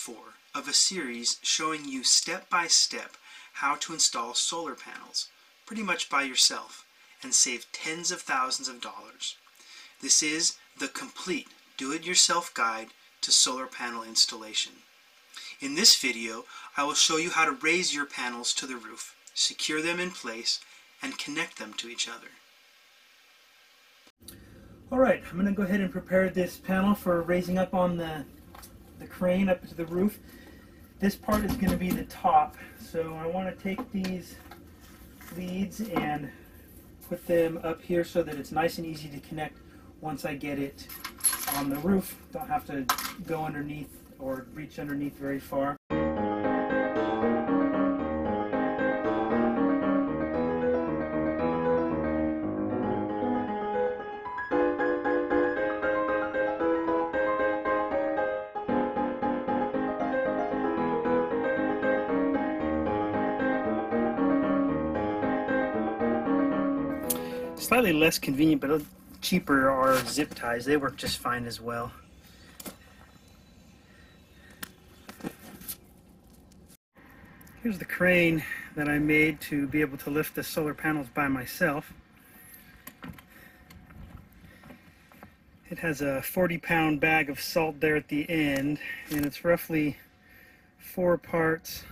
4 of a series showing you step by step how to install solar panels, pretty much by yourself, and save tens of thousands of dollars. This is the complete do-it-yourself guide to solar panel installation. In this video, I will show you how to raise your panels to the roof, secure them in place, and connect them to each other. Alright, I'm going to go ahead and prepare this panel for raising up on the crane up to the roof. This part is going to be the top, so I want to take these leads and put them up here so that it's nice and easy to connect once I get it on the roof. Don't have to go underneath or reach underneath very far. Slightly less convenient but cheaper are zip ties. They work just fine as well. Here's the crane that I made to be able to lift the solar panels by myself. It has a 40-pound bag of salt there at the end, and it's roughly 4 parts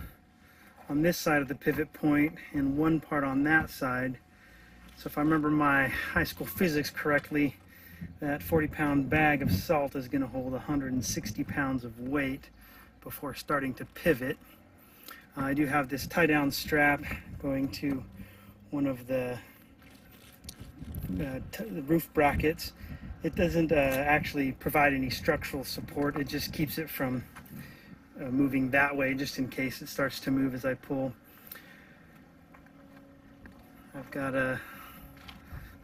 on this side of the pivot point and 1 part on that side. So if I remember my high school physics correctly, that 40-pound bag of salt is going to hold 160 pounds of weight before starting to pivot. I do have this tie-down strap going to one of the roof brackets. It doesn't actually provide any structural support. It just keeps it from moving that way, just in case it starts to move as I pull. I've got a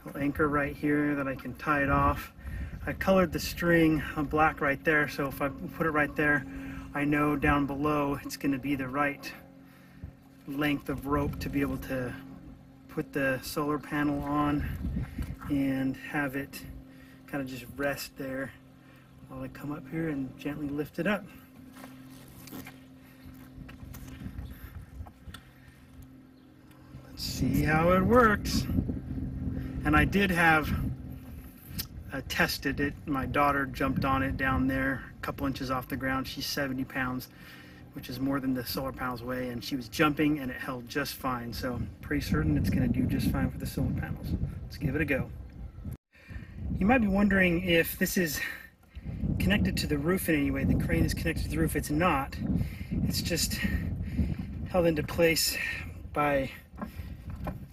little anchor right here that I can tie it off. I colored the string black right there, so if I put it right there, I know down below it's going to be the right length of rope to be able to put the solar panel on and have it kind of just rest there while I come up here and gently lift it up. Let's see how it works. And I did have tested it. My daughter jumped on it down there a couple inches off the ground. She's 70 pounds, which is more than the solar panels weigh, and she was jumping and it held just fine. So I'm pretty certain it's going to do just fine for the solar panels. Let's give it a go. You might be wondering if this is connected to the roof in any way. The crane is connected to the roof. It's not. It's just held into place by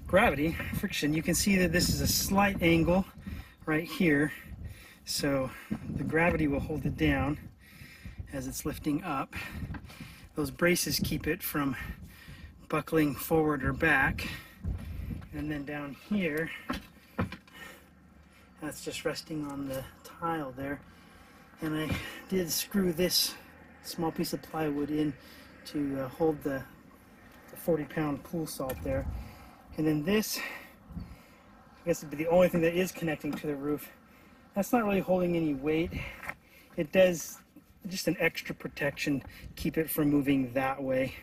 gravity, friction. You can see that this is a slight angle right here, so the gravity will hold it down as it's lifting up. Those braces keep it from buckling forward or back. And then down here, that's just resting on the tile there. And I did screw this small piece of plywood in to hold the 40-pound pool salt there. And then this, I guess, would be the only thing that is connecting to the roof. That's not really holding any weight. It does just an extra protection, keep it from moving that way.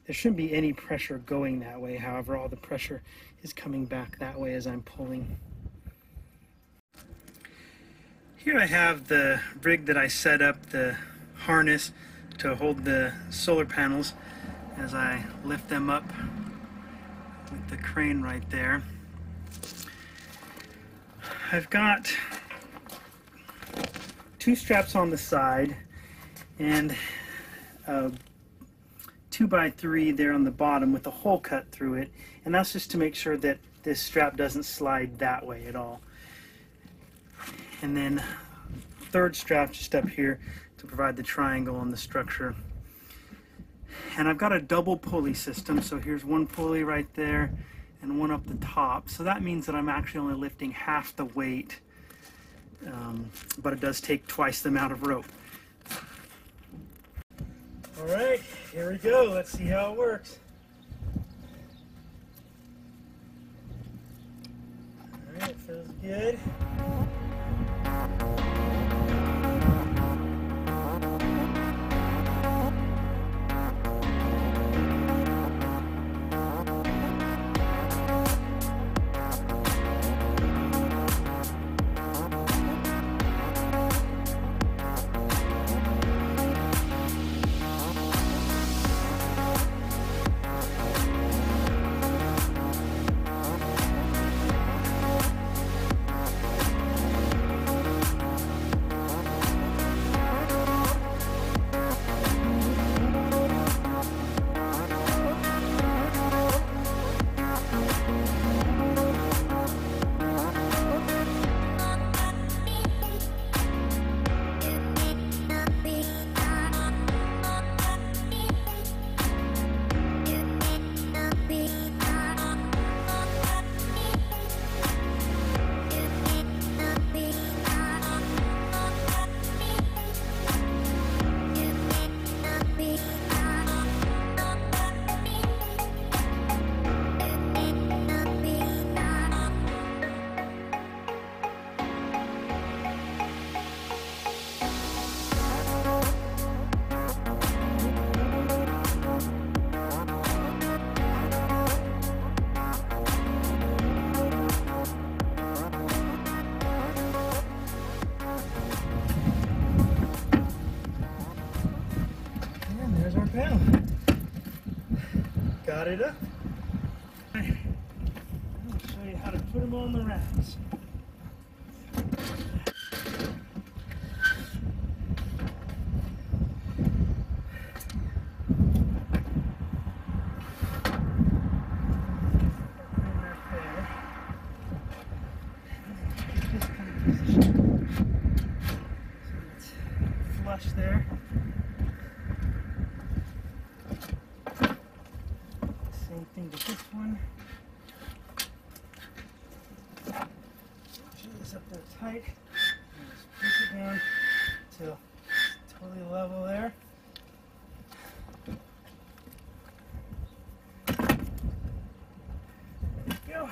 There shouldn't be any pressure going that way. However, all the pressure is coming back that way as I'm pulling. Here I have the rig that I set up, the harness to hold the solar panels as I lift them up with the crane right there. I've got 2 straps on the side and a 2x3 there on the bottom with a hole cut through it, and that's just to make sure that this strap doesn't slide that way at all. And then 3rd strap just up here to provide the triangle on the structure. And I've got a double pulley system, so here's 1 pulley right there and 1 up the top. So that means that I'm actually only lifting half the weight, but it does take twice the amount of rope. All right, here we go. Let's see how it works. All right, feels good. got it up. I'll show you how to put them on the racks. Flush there. Same thing with this one. Push this up there tight. And just push it down until it's totally level there. There we go.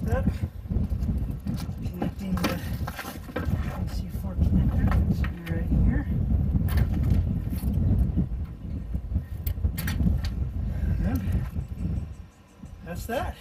Step, connecting the C4 connector, which should be right here. And that's that.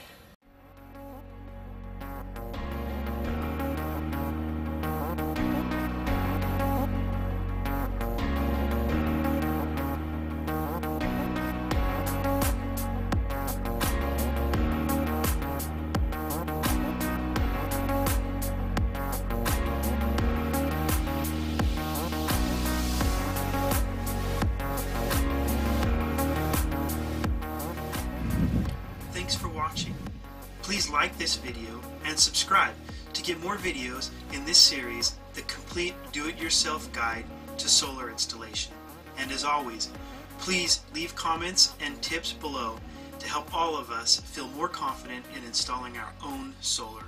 Thanks for watching. Please like this video and subscribe to get more videos in this series, The Complete Do-It-Yourself Guide to Solar Installation. And as always, please leave comments and tips below to help all of us feel more confident in installing our own solar.